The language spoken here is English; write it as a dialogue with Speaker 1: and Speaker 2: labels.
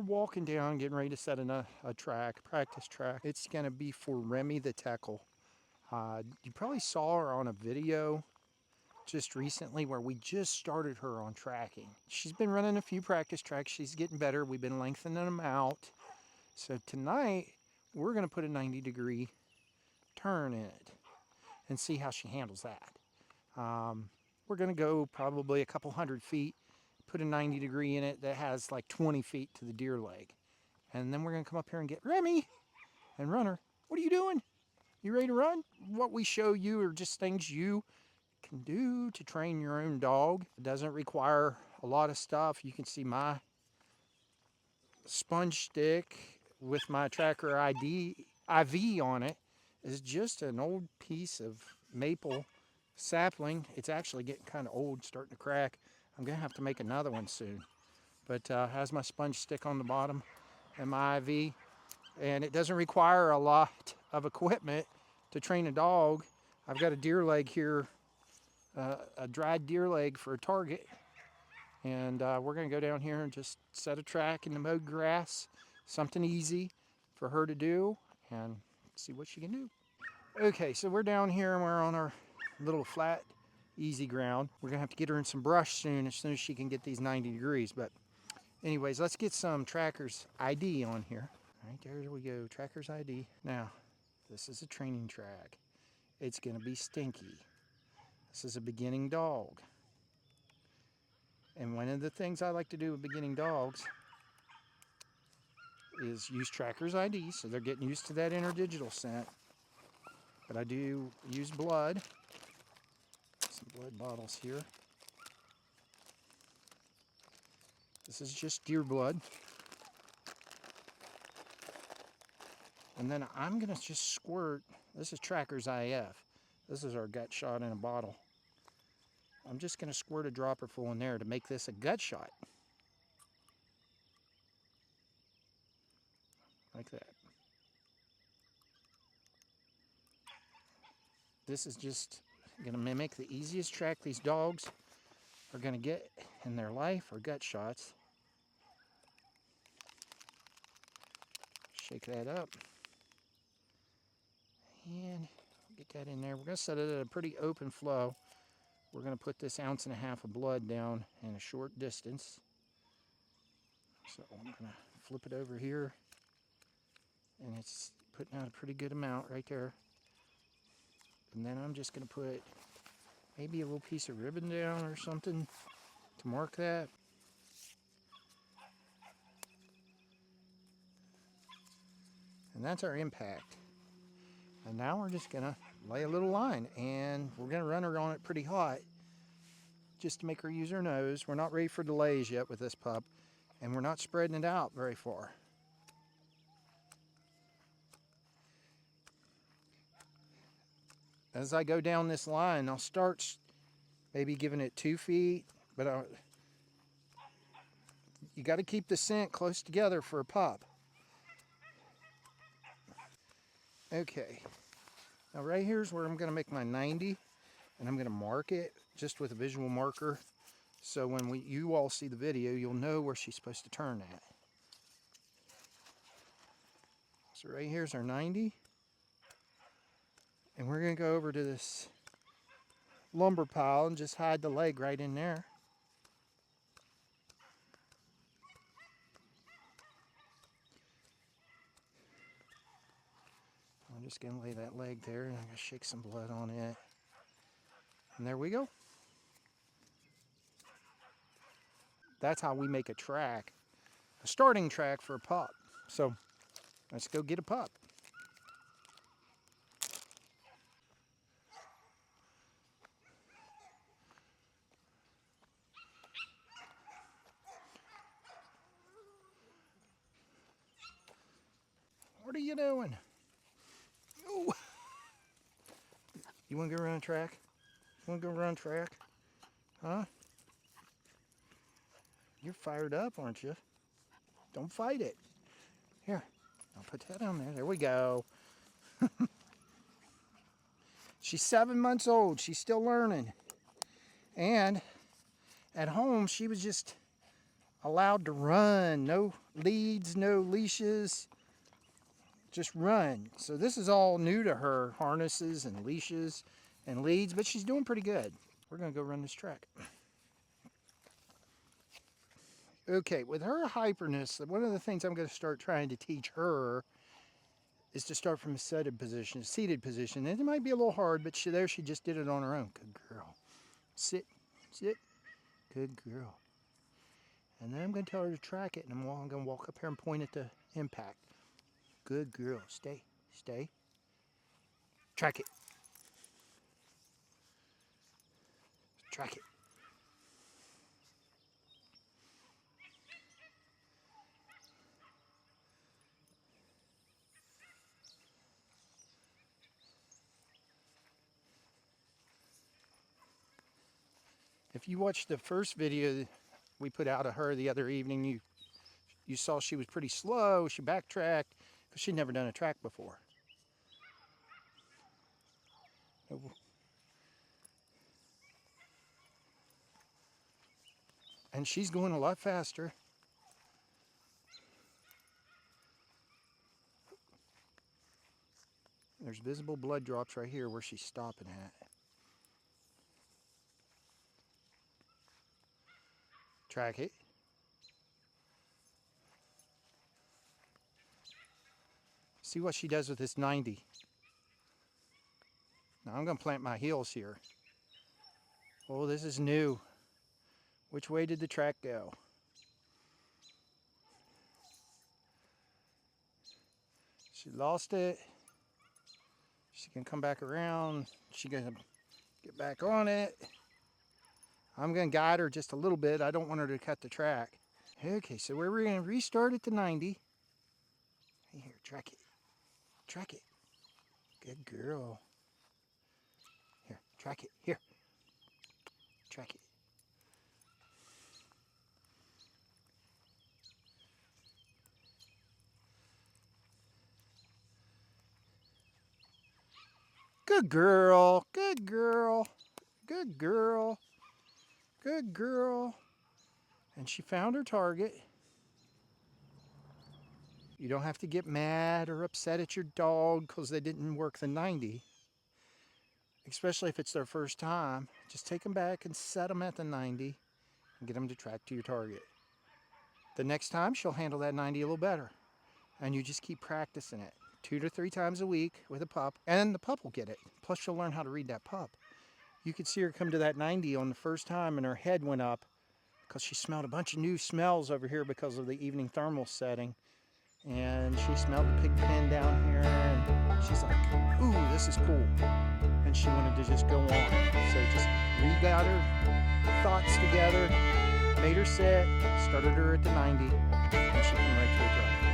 Speaker 1: we're walking down, getting ready to set a track, practice track. It's going to be for Remi the Teckel. You probably saw her on a video just recently where we just started her on tracking. She's been running a few practice tracks. She's getting better. We've been lengthening them out. So tonight, we're going to put a 90-degree turn in it and see how she handles that. We're going to go probably a couple 100 feet, put a 90-degree in it that has like 20 feet to the deer leg. And then we're going to come up here and get Remi and run her. What are you doing? You ready to run? What we show you are just things you can do to train your own dog. It doesn't require a lot of stuff. You can see my sponge stick with my tracker IV on it is just an old piece of maple sapling. It's actually getting kind of old, starting to crack. I'm going to have to make another one soon. But has my sponge stick on the bottom and my IV. And it doesn't require a lot of equipment to train a dog. I've got a deer leg here, a dried deer leg for a target. And we're going to go down here and just set a track in the mowed grass. Something easy for her to do and see what she can do. Okay, so we're down here and we're on our little flat, easy ground. We're going to have to get her in some brush soon as she can get these 90 degrees. But anyways, let's get some Tracker's ID on here. All right, there we go, Tracker's ID. Now, this is a training track. It's going to be stinky. This is a beginning dog. And one of the things I like to do with beginning dogs is use Tracker's ID, so they're getting used to that interdigital scent. But I do use blood. Some blood bottles here. This is just deer blood. And then I'm going to just squirt. This is Tracker's IF. This is our gut shot in a bottle. I'm just going to squirt a dropper full in there to make this a gut shot. Like that. This is just going to mimic the easiest track these dogs are going to get in their life, or gut shots. Shake that up. And get that in there. We're going to set it at a pretty open flow. We're going to put this 1.5 ounces of blood down in a short distance. So I'm going to flip it over here. And it's putting out a pretty good amount right there. And then I'm just going to put maybe a little piece of ribbon down or something to mark that. And that's our impact. And now we're just going to lay a little line, and we're going to run her on it pretty hot just to make her use her nose. We're not ready for delays yet with this pup, and we're not spreading it out very far. As I go down this line, I'll start maybe giving it 2 feet, but you got to keep the scent close together for a pup. Okay, now right here's where I'm going to make my 90, and I'm going to mark it just with a visual marker, so when you all see the video, you'll know where she's supposed to turn at. So right here's our 90, and we're going to go over to this lumber pile and just hide the leg right in there. I'm just going to lay that leg there, and I'm going to shake some blood on it. And there we go. That's how we make a track, a starting track for a pup. So let's go get a pup. What are you doing? Oh. You want to go run a track? You want to go run a track? Huh? You're fired up, aren't you? Don't fight it. Here, I'll put that on there. There we go. She's 7 months old. She's still learning. And at home, she was just allowed to run. No leads, no leashes, just run. So this is all new to her, harnesses and leashes and leads, but she's doing pretty good. We're gonna go run this track. Okay, with her hyperness, one of the things I'm gonna start trying to teach her is to start from a seated position. And it might be a little hard, but she just did it on her own. Good girl. Sit, sit, good girl. And then I'm gonna tell her to track it, and I'm gonna walk up here and point at the impact. Good girl, stay, stay. Track it, track it. If you watched the first video we put out of her the other evening, you saw she was pretty slow. She backtracked because she'd never done a track before. And she's going a lot faster. There's visible blood drops right here where she's stopping at. Track it. See what she does with this 90. Now I'm going to plant my heels here. Oh, this is new. Which way did the track go? She lost it. She can come back around. She's going to get back on it. I'm going to guide her just a little bit. I don't want her to cut the track. Okay, so we're going to restart at the 90. Here, track it. Track it. Good girl. Here, track it. Here. Track it. Good girl. Good girl. Good girl. Good girl. And she found her target. You don't have to get mad or upset at your dog because they didn't work the 90. Especially if it's their first time. Just take them back and set them at the 90 and get them to track to your target. The next time she'll handle that 90 a little better. And you just keep practicing it 2 to 3 times a week with a pup, and the pup will get it. Plus she'll learn how to read that pup. You could see her come to that 90 on the first time and her head went up because she smelled a bunch of new smells over here because of the evening thermal setting. And she smelled the pig pen down here and she's like, ooh, this is cool. And she wanted to just go on. So just re-got her thoughts together, made her sit, started her at the 90, and she came right to her drive.